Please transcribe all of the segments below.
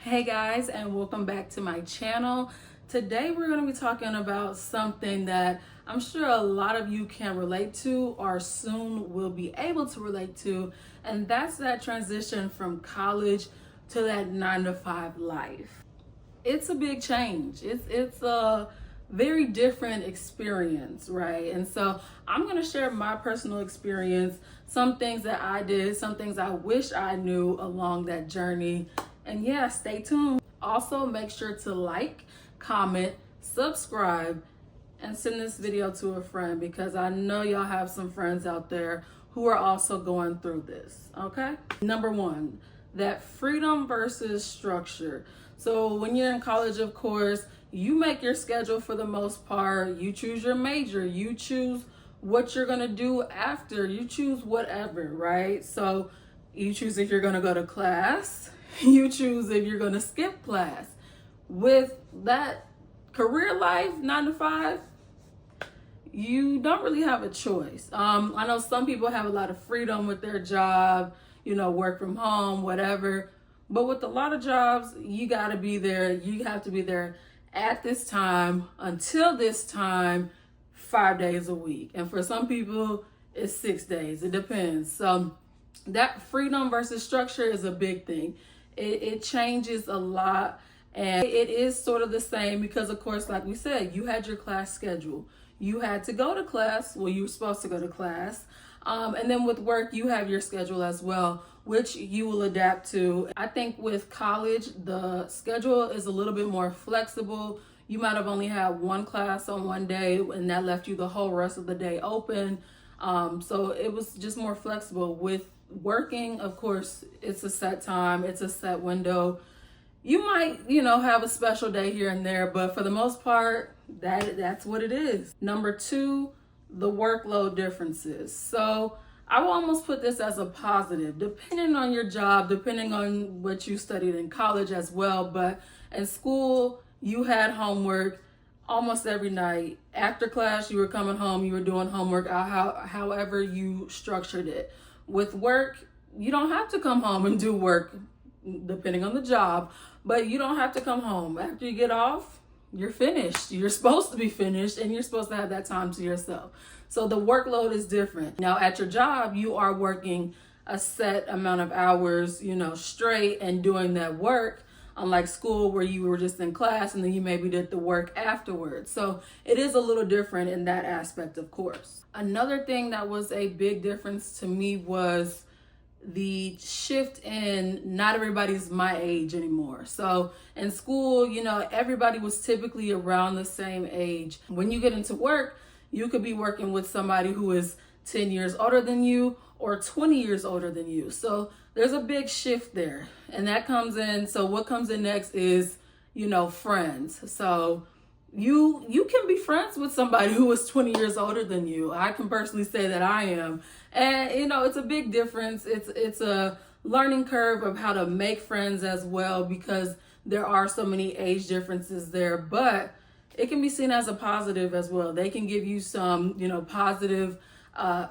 Hey guys, and welcome back to my channel. Today we're going to be talking about something that I'm sure a lot of you can relate to or soon will be able to relate to, and that's that transition from college to that 9 to 5 life. It's a big change. It's a very different experience, right? And so I'm going to share my personal experience, some things that I did, some things I wish I knew along that journey. And yeah, stay tuned. Also, make sure to like, comment, subscribe, and send this video to a friend because I know y'all have some friends out there who are also going through this, okay? Number one, that freedom versus structure. So when you're in college, of course, you make your schedule for the most part. You choose your major, you choose what you're gonna do after, you choose whatever, right? So you choose if you're gonna go to class, you choose if you're gonna skip class. With that career life, 9 to 5, you don't really have a choice. I know some people have a lot of freedom with their job, work from home, whatever. But with a lot of jobs, you got to be there. You have to be there at this time until this time, 5 days a week. And for some people, it's 6 days. It depends. So that freedom versus structure is a big thing. It changes a lot. And it is sort of the same because, of course, like we said, you had your class schedule. You had to go to class. Well, you were supposed to go to class. And then with work, you have your schedule as well, which you will adapt to. I think with college, the schedule is a little bit more flexible. You might have only had one class on one day, and that left you the whole rest of the day open. So it was just more flexible. With working, of course, it's a set time, it's a set window. You might, have a special day here and there, but for the most part, that's what it is. Number two, the workload differences. So I will almost put this as a positive, depending on your job, depending on what you studied in college as well. But in school, you had homework almost every night. After class, you were coming home, you were doing homework, however you structured it. With work, you don't have to come home and do work, depending on the job, but you don't have to come home. After you get off, you're finished. You're supposed to be finished and you're supposed to have that time to yourself. So the workload is different. Now at your job, you are working a set amount of hours, straight and doing that work, unlike school where you were just in class and then you maybe did the work afterwards. So it is a little different in that aspect, of course. Another thing that was a big difference to me was the shift in not everybody's my age anymore. So in school, everybody was typically around the same age. When you get into work, you could be working with somebody who is 10 years older than you or 20 years older than you. So there's a big shift there. And that comes in. So what comes in next is, friends. So you can be friends with somebody who is 20 years older than you. I can personally say that I am. And, it's a big difference. It's a learning curve of how to make friends as well because there are so many age differences there. But it can be seen as a positive as well. They can give you some, positive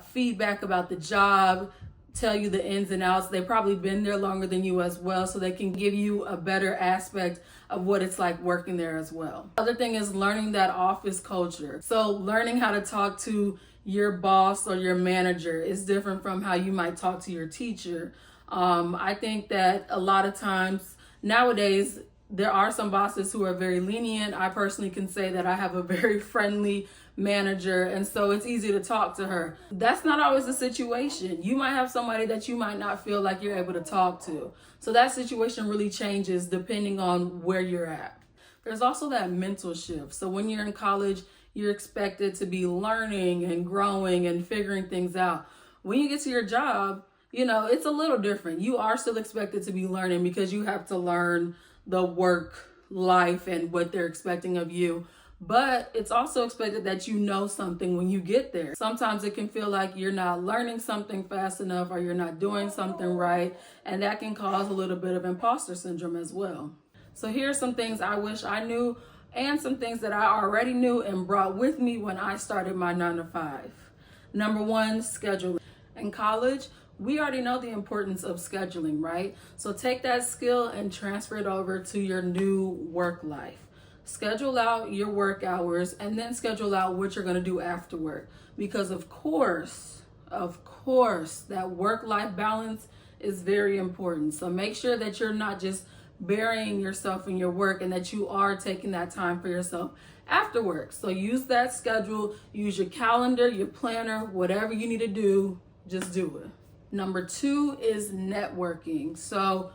feedback about the job, tell you the ins and outs. They've probably been there longer than you as well, so they can give you a better aspect of what it's like working there as well. Other thing is learning that office culture. So learning how to talk to your boss or your manager is different from how you might talk to your teacher. I think that a lot of times nowadays, there are some bosses who are very lenient. I personally can say that I have a very friendly manager, and so it's easy to talk to her. That's not always the situation. You might have somebody that you might not feel like you're able to talk to. So that situation really changes depending on where you're at. There's also that mental shift. So when you're in college, you're expected to be learning and growing and figuring things out. When you get to your job, it's a little different. You are still expected to be learning because you have to learn the work life and what they're expecting of you. But it's also expected that you know something when you get there. Sometimes it can feel like you're not learning something fast enough or you're not doing something right. And that can cause a little bit of imposter syndrome as well. So here's some things I wish I knew and some things that I already knew and brought with me when I started my 9 to 5. Number one, scheduling. In college, we already know the importance of scheduling, right? So take that skill and transfer it over to your new work life. Schedule out your work hours and then schedule out what you're going to do after work. Because of course, that work-life balance is very important. So make sure that you're not just burying yourself in your work and that you are taking that time for yourself after work. So use that schedule, use your calendar, your planner, whatever you need to do, just do it. Number 2 is networking. So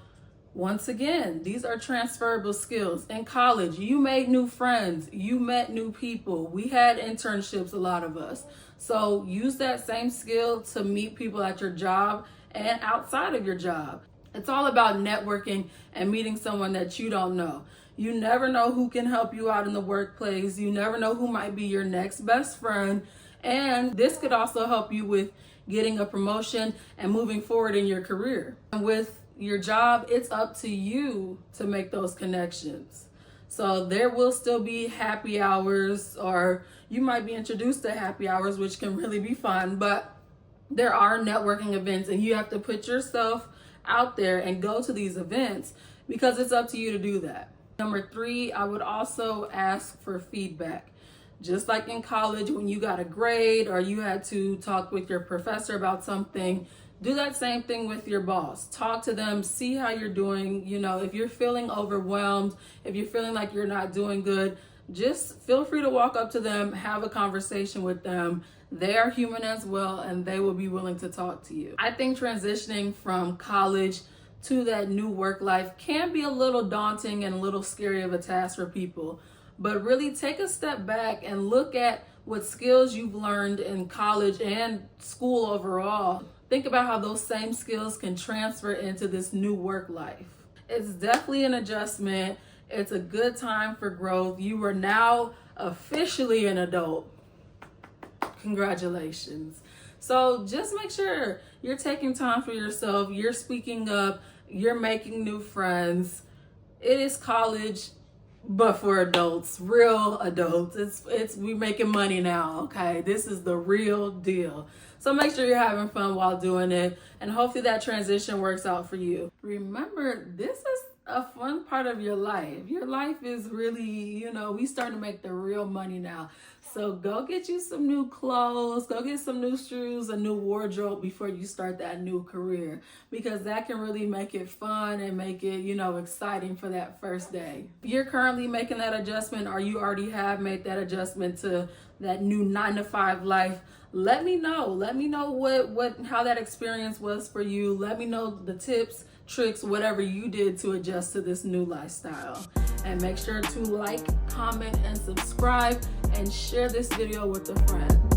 once again, these are transferable skills. In college, you made new friends, you met new people. We had internships, a lot of us. So use that same skill to meet people at your job and outside of your job. It's all about networking and meeting someone that you don't know. You never know who can help you out in the workplace. You never know who might be your next best friend. And this could also help you with getting a promotion and moving forward in your career. And with your job, it's up to you to make those connections. So there will still be happy hours, or you might be introduced to happy hours, which can really be fun, but there are networking events and you have to put yourself out there and go to these events because it's up to you to do that. Number 3, I would also ask for feedback. Just like in college, when you got a grade or you had to talk with your professor about something, do that same thing with your boss. Talk to them, see how you're doing. You know, if you're feeling overwhelmed, if you're feeling like you're not doing good, just feel free to walk up to them, have a conversation with them. They are human as well, and they will be willing to talk to you. I think transitioning from college to that new work life can be a little daunting and a little scary of a task for people. But really take a step back and look at what skills you've learned in college and school overall. Think about how those same skills can transfer into this new work life. It's definitely an adjustment. It's a good time for growth. You are now officially an adult. Congratulations. So just make sure you're taking time for yourself. You're speaking up. You're making new friends. It is college, but for adults, real adults. It's we making money now, okay? This is the real deal. So make sure you're having fun while doing it, and hopefully that transition works out for you. Remember, this is a fun part of your life. Your life is really, we starting to make the real money now. So go get you some new clothes, go get some new shoes, a new wardrobe before you start that new career, because that can really make it fun and make it, exciting for that first day. If you're currently making that adjustment, or you already have made that adjustment to that new 9-to-5 life, let me know. Let me know how that experience was for you. Let me know the tips, tricks, whatever you did to adjust to this new lifestyle. And make sure to like, comment, and subscribe, and share this video with a friend.